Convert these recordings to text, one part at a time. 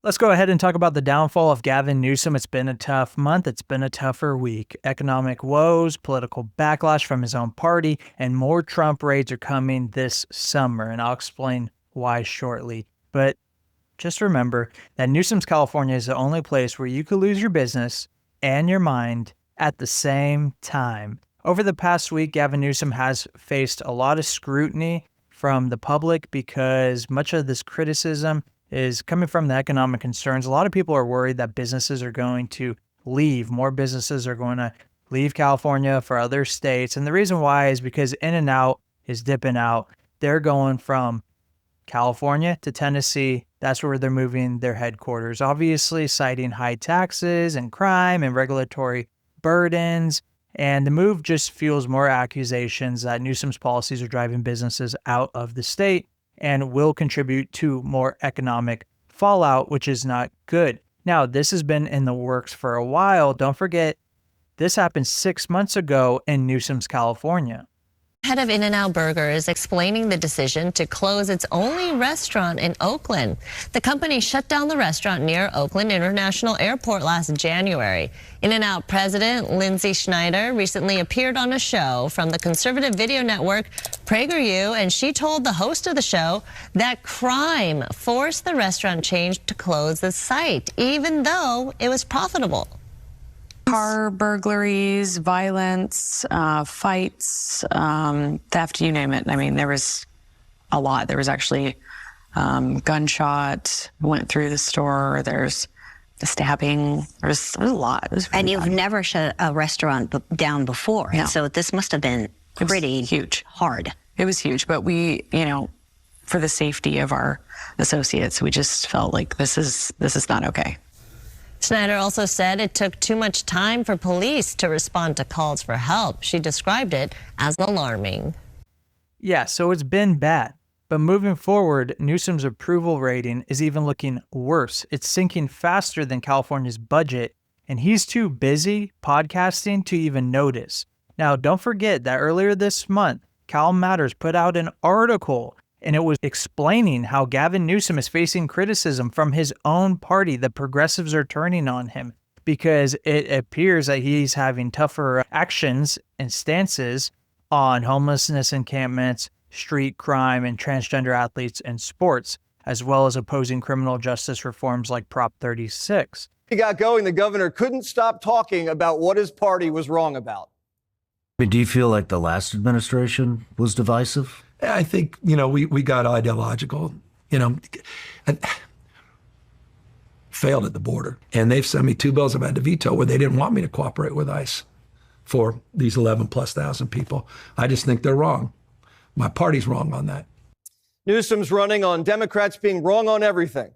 Let's go ahead and talk about the downfall of Gavin Newsom. It's been a tough month. It's been a tougher week. Economic woes, political backlash from his own party, and more Trump raids are coming this summer. And I'll explain why shortly. But just remember that Newsom's California is the only place where you could lose your business and your mind at the same time. Over the past week, Gavin Newsom has faced a lot of scrutiny from the public because much of this criticism is coming from the economic concerns. A lot of people are worried that businesses are going to leave. More businesses are going to leave California for other states. And the reason why is because In-N-Out is dipping out. They're going from California to Tennessee. That's where they're moving their headquarters, obviously citing high taxes and crime and regulatory burdens. And the move just fuels more accusations that Newsom's policies are driving businesses out of the state and will contribute to more economic fallout, which is not good. Now, this has been in the works for a while. Don't forget, this happened 6 months ago in Newsom's California. Head of In-N-Out Burger is explaining the decision to close its only restaurant in Oakland. The company shut down the restaurant near Oakland International Airport last January. In-N-Out president Lindsay Schneider recently appeared on a show from the conservative video network PragerU, and she told the host of the show that crime forced the restaurant chain to close the site, even though it was profitable. Car burglaries, violence, fights, theft, you name it. I mean, there was a lot. There was actually gunshot went through the store. There's the stabbing. There was a lot. It was really and you've bad. never shut a restaurant down before. No. So this must have been pretty huge. hard. It was huge. But we, for the safety of our associates, we just felt like this is not okay. Schneider also said it took too much time for police to respond to calls for help. She described it as alarming. Yeah, so it's been bad. But moving forward, Newsom's approval rating is even looking worse. It's sinking faster than California's budget, and he's too busy podcasting to even notice. Now, don't forget that earlier this month, Cal Matters put out an article, and it was explaining how Gavin Newsom is facing criticism from his own party. The progressives are turning on him because it appears that he's having tougher actions and stances on homelessness encampments, street crime, and transgender athletes in sports, as well as opposing criminal justice reforms like Prop 36. He got going, the governor couldn't stop talking about what his party was wrong about. Do you feel like the last administration was divisive? I think, we got ideological, and failed at the border. And they've sent me 2 bills I've had to veto where they didn't want me to cooperate with ICE for these 11,000+ people. I just think they're wrong. My party's wrong on that. Newsom's running on Democrats being wrong on everything.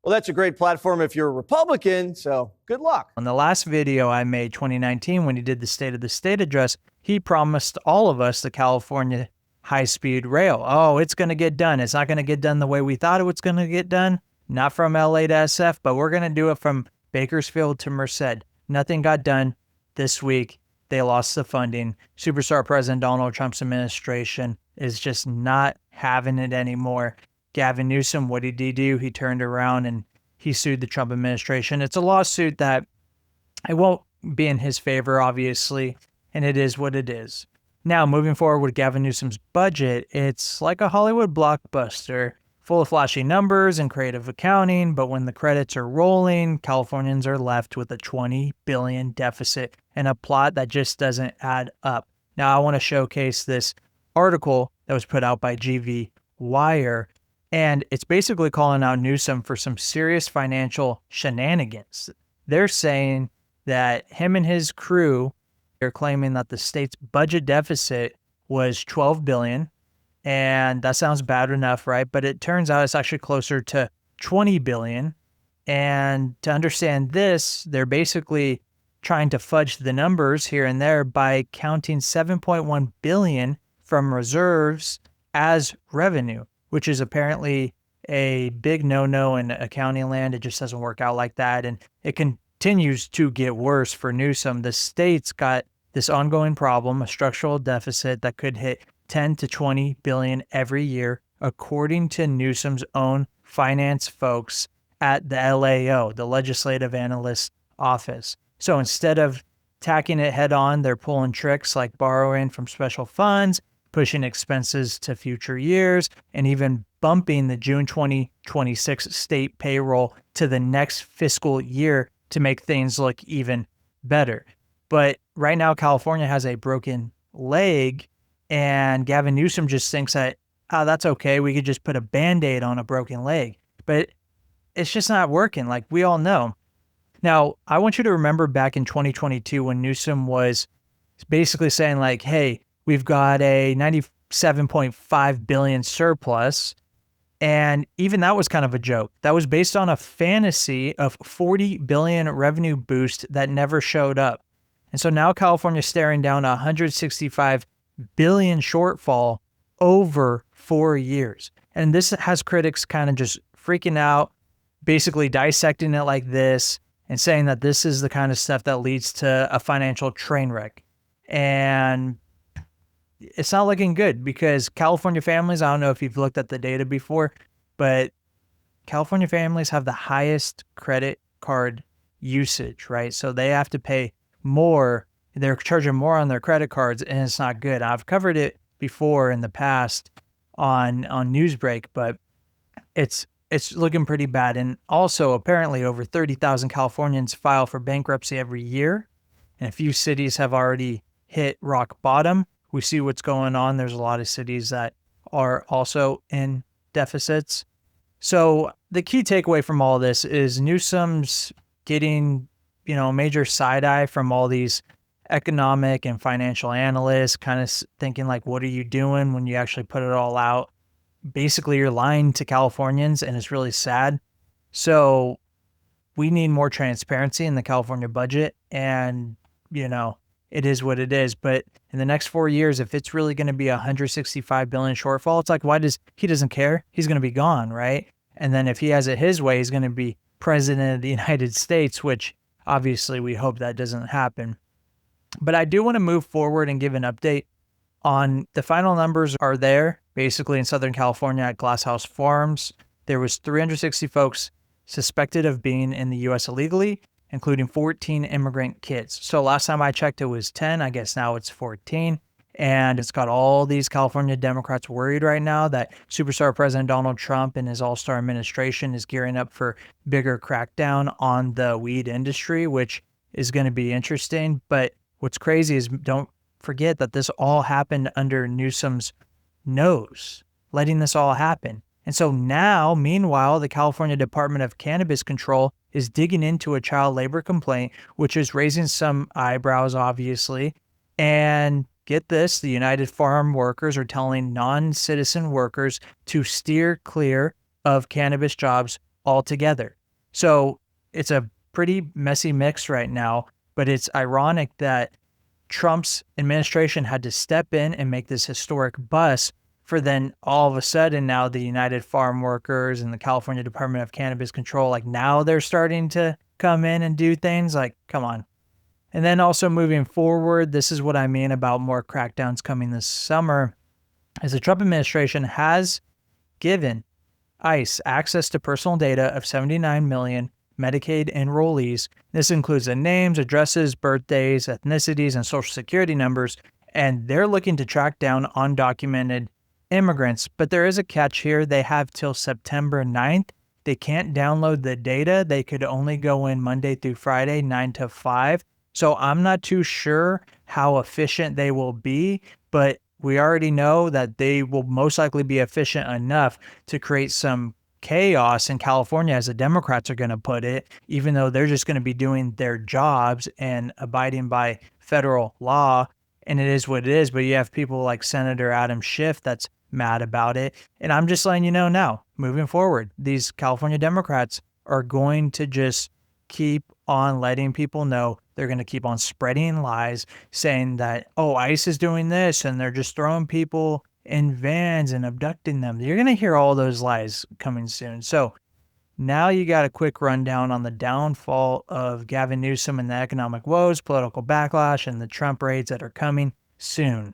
Well, that's a great platform if you're a Republican, so good luck. On the last video I made, 2019, when he did the State of the State address, he promised all of us the California high-speed rail. Oh, it's going to get done. It's not going to get done the way we thought it was going to get done. Not from LA to SF, but we're going to do it from Bakersfield to Merced. Nothing got done this week. They lost the funding. Superstar President Donald Trump's administration is just not having it anymore. Gavin Newsom, what did he do? He turned around and he sued the Trump administration. It's a lawsuit that it won't be in his favor, obviously, and it is what it is. Now, moving forward with Gavin Newsom's budget, it's like a Hollywood blockbuster, full of flashy numbers and creative accounting, but when the credits are rolling, Californians are left with a $20 billion deficit and a plot that just doesn't add up. Now, I want to showcase this article that was put out by GV Wire, and it's basically calling out Newsom for some serious financial shenanigans. They're saying that him and his crew, they're claiming that the state's budget deficit was $12 billion, and that sounds bad enough, right? But it turns out it's actually closer to $20 billion. And to understand this, they're basically trying to fudge the numbers here and there by counting $7.1 billion from reserves as revenue, which is apparently a big no-no in accounting land. It just doesn't work out like that, and it continues to get worse for Newsom. The state's got this ongoing problem, a structural deficit that could hit 10 to 20 billion every year, according to Newsom's own finance folks. at the LAO, the Legislative Analyst Office. So instead of tacking it head on, they're pulling tricks like borrowing from special funds, pushing expenses to future years, and even bumping the June 2026 state payroll to the next fiscal year to make things look even better. But right now, California has a broken leg, and Gavin Newsom just thinks that, oh, that's okay. We could just put a Band-Aid on a broken leg. But it's just not working, like we all know. Now, I want you to remember back in 2022 when Newsom was basically saying like, hey, we've got a $97.5 billion surplus. And even that was kind of a joke. That was based on a fantasy of $40 billion revenue boost that never showed up. And so now California's staring down a $165 billion shortfall over 4 years. And this has critics kind of just freaking out, basically dissecting it like this and saying that this is the kind of stuff that leads to a financial train wreck. And it's not looking good because California families, I don't know if you've looked at the data before, but California families have the highest credit card usage, right? So they have to pay more. They're charging more on their credit cards, and it's not good. I've covered it before in the past on Newsbreak, but it's looking pretty bad. And also, apparently, over 30,000 Californians file for bankruptcy every year, and a few cities have already hit rock bottom. We see what's going on. There's a lot of cities that are also in deficits. So the key takeaway from all this is Newsom's getting, major side eye from all these economic and financial analysts, kind of thinking like, what are you doing when you actually put it all out? Basically, you're lying to Californians, and it's really sad. So we need more transparency in the California budget, and, it is what it is. But in the next 4 years, if it's really going to be a $165 billion shortfall, it's like, he doesn't care. He's going to be gone, right? And then if he has it his way, he's going to be president of the United States, which obviously we hope that doesn't happen. But I do want to move forward and give an update on the final numbers are there, basically in Southern California at Glass House Farms. There was 360 folks suspected of being in the U.S. illegally, including 14 immigrant kids. So last time I checked, it was 10. I guess now it's 14. And it's got all these California Democrats worried right now that superstar President Donald Trump and his all-star administration is gearing up for bigger crackdown on the weed industry, which is going to be interesting. But what's crazy is don't forget that this all happened under Newsom's nose, letting this all happen. And so now, meanwhile, the California Department of Cannabis Control is digging into a child labor complaint, which is raising some eyebrows, obviously. And get this, the United Farm Workers are telling non-citizen workers to steer clear of cannabis jobs altogether. So it's a pretty messy mix right now, but it's ironic that Trump's administration had to step in and make this historic bust for then all of a sudden now the United Farm Workers and the California Department of Cannabis Control, like now they're starting to come in and do things like, come on. And then also moving forward, this is what I mean about more crackdowns coming this summer, as the Trump administration has given ICE access to personal data of 79 million Medicaid enrollees. This includes the names, addresses, birthdays, ethnicities, and social security numbers, and they're looking to track down undocumented immigrants. But there is a catch here. They have till September 9th. They can't download the data. They could only go in Monday through Friday, 9 to 5. So I'm not too sure how efficient they will be, but we already know that they will most likely be efficient enough to create some chaos in California, as the Democrats are going to put it, even though they're just going to be doing their jobs and abiding by federal law. And it is what it is. But you have people like Senator Adam Schiff that's mad about it. And I'm just letting you know now, moving forward, these California Democrats are going to just keep on letting people know. They're going to keep on spreading lies, saying that, oh, ICE is doing this and they're just throwing people in vans and abducting them. You're going to hear all those lies coming soon. So now you got a quick rundown on the downfall of Gavin Newsom and the economic woes, political backlash, and the Trump raids that are coming soon.